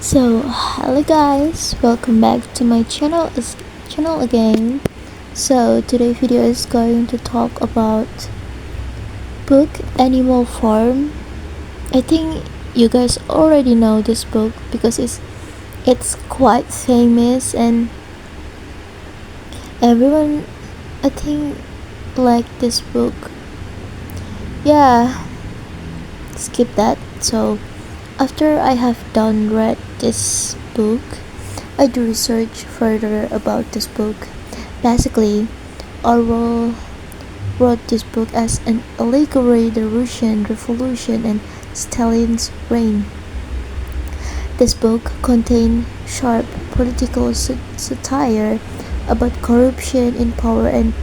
So, hello guys, welcome back to my channel again. So, today's video is going to talk about book Animal Farm. I think you guys already know this book because it's quite famous and everyone I think like this book. Yeah, skip that. So, after I have done read this book, I do research further about this book. Basically, Orwell wrote this book as an allegory the Russian Revolution and Stalin's reign. This book contained sharp political satire about corruption in power and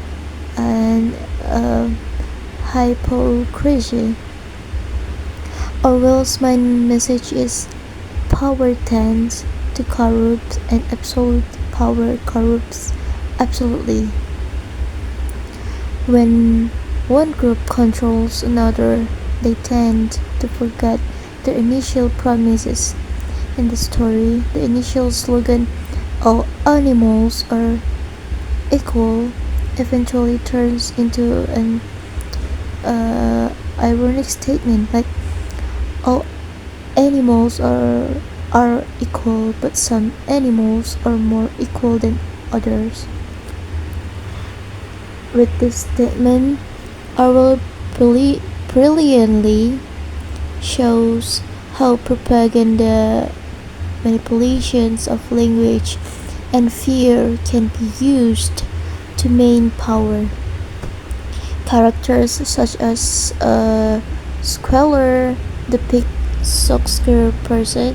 hypocrisy. Orwell's main message is power tends to corrupt and absolute power corrupts absolutely. When one group controls another, they tend to forget their initial promises. In the story, the initial slogan, all animals are equal, eventually turns into an ironic statement like all animals are equal, but some animals are more equal than others. With this statement, Orwell brilliantly shows how propaganda, manipulations of language, and fear can be used to maintain power. Characters such as Squealer, the pig spokesperson,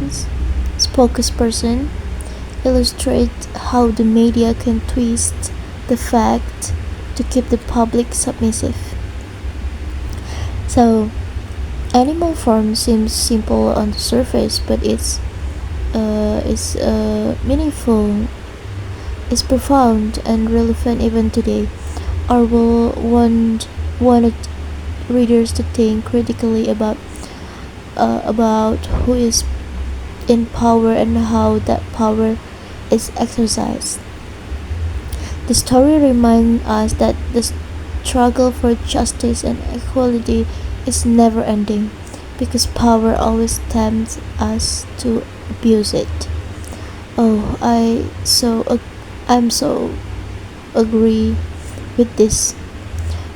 illustrate how the media can twist the fact to keep the public submissive. So, Animal Farm seems simple on the surface, but it's meaningful, it's profound and relevant even today. Orwell wanted readers to think critically about who is in power and how that power is exercised. The story reminds us that the struggle for justice and equality is never ending because power always tempts us to abuse it. Oh, I'm so agree with this,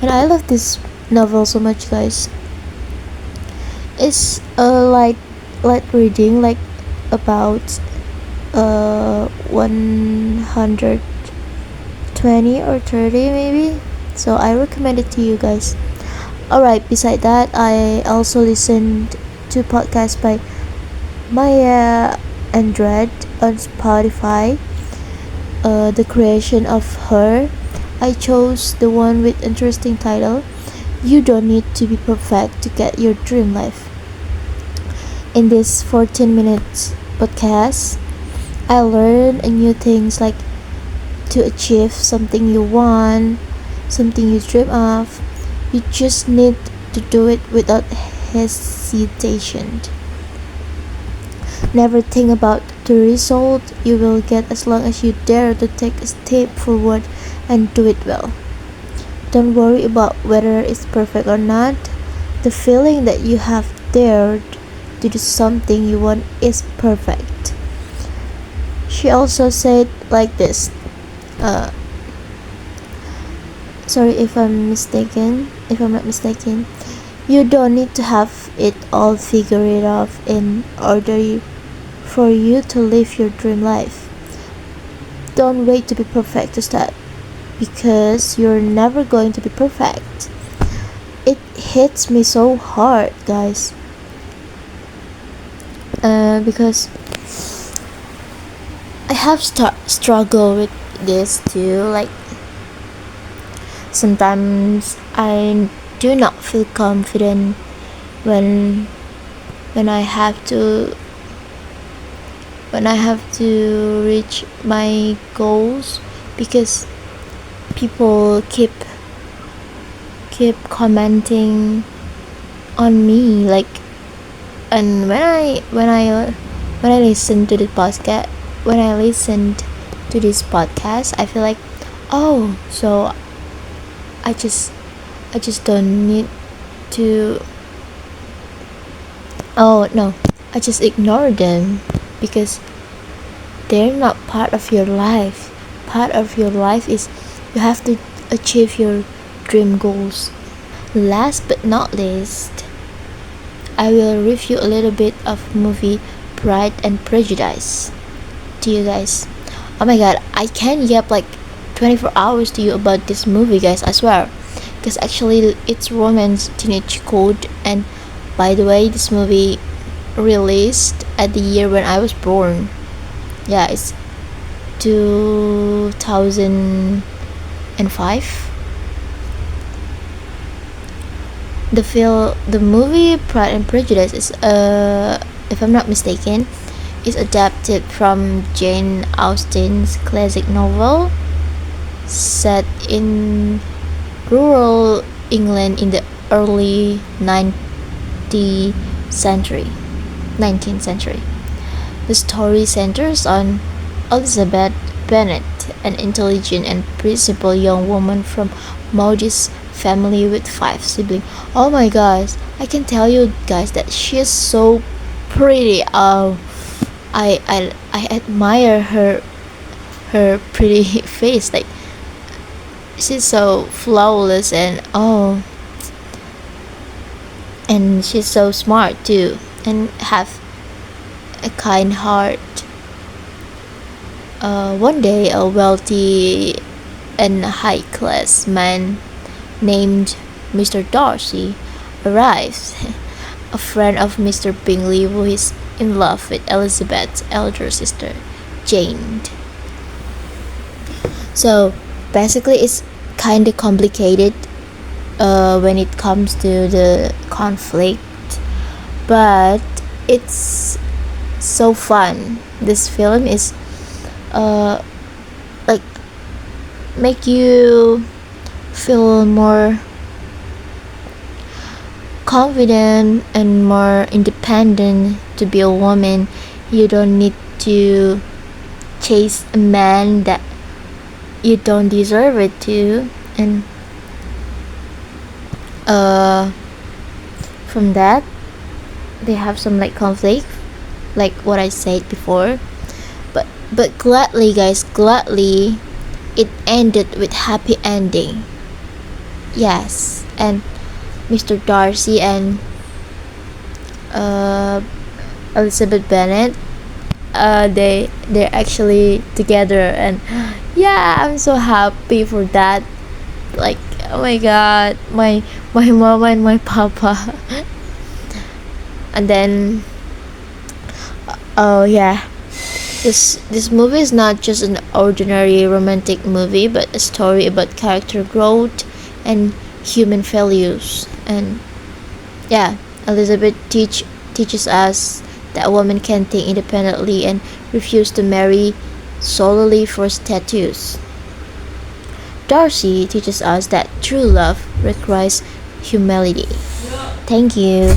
and I love this novel so much, guys. It's a light reading, like about 120 or 30 maybe. So I recommend it to you guys. Alright, beside that, I also listened to podcasts by Maya Andrade on Spotify. The creation of her. I chose the one with interesting title. You don't need to be perfect to get your dream life. In this 14 minutes podcast, I learned new things like to achieve something you want, something you dream of. You just need to do it without hesitation. Never think about the result you will get as long as you dare to take a step forward and do it well. Don't worry about whether it's perfect or not. The feeling that you have dared to do something you want is perfect. She also said like this. Sorry if I'm not mistaken. You don't need to have it all figured out in order for you to live your dream life. Don't wait to be perfect to start, because you're never going to be perfect. It hits me so hard, guys, because I have struggled with this too. Like sometimes I do not feel confident when I have to reach my goals because people keep commenting on me, like, and when I when I listen to the podcast, when I listened to this podcast, I feel like, oh, so I just I just don't need to. Oh no, I just ignore them because they're not part of your life. Part of your life is you have to achieve your dream goals. Last but not least, I will review a little bit of movie Pride and Prejudice to you guys. Oh my god, I can yap like 24 hours to you about this movie, guys, I swear. Because actually, it's romance teenage code, and by the way, this movie released at the year when I was born. Yeah, it's 2005. The movie Pride and Prejudice is if I'm not mistaken, is adapted from Jane Austen's classic novel set in rural England in the early century 19th century. The story centers on Elizabeth Bennet, an intelligent and principled young woman from modest family with 5 siblings. Oh my gosh, I can tell you guys that she's so pretty. I admire her pretty face. Like, she's so flawless, and she's so smart too, and have a kind heart. One day, a wealthy and high class man named Mr. Darcy arrives, a friend of Mr. Bingley who is in love with Elizabeth's elder sister, Jane. So basically, it's kind of complicated when it comes to the conflict, but it's so fun. This film is like make you feel more confident and more independent to be a woman. You don't need to chase a man that you don't deserve it to, and from that they have some like conflict, like what I said before, but gladly, guys, gladly it ended with happy ending. Yes, and Mr. Darcy and Elizabeth Bennet, they're actually together, and yeah, I'm so happy for that. Like, oh my god, my mama and my papa. And then oh yeah, this movie is not just an ordinary romantic movie, but a story about character growth and human values. And yeah, Elizabeth teaches us that a woman can think independently and refuse to marry solely for status. Darcy teaches us that true love requires humility. Thank you.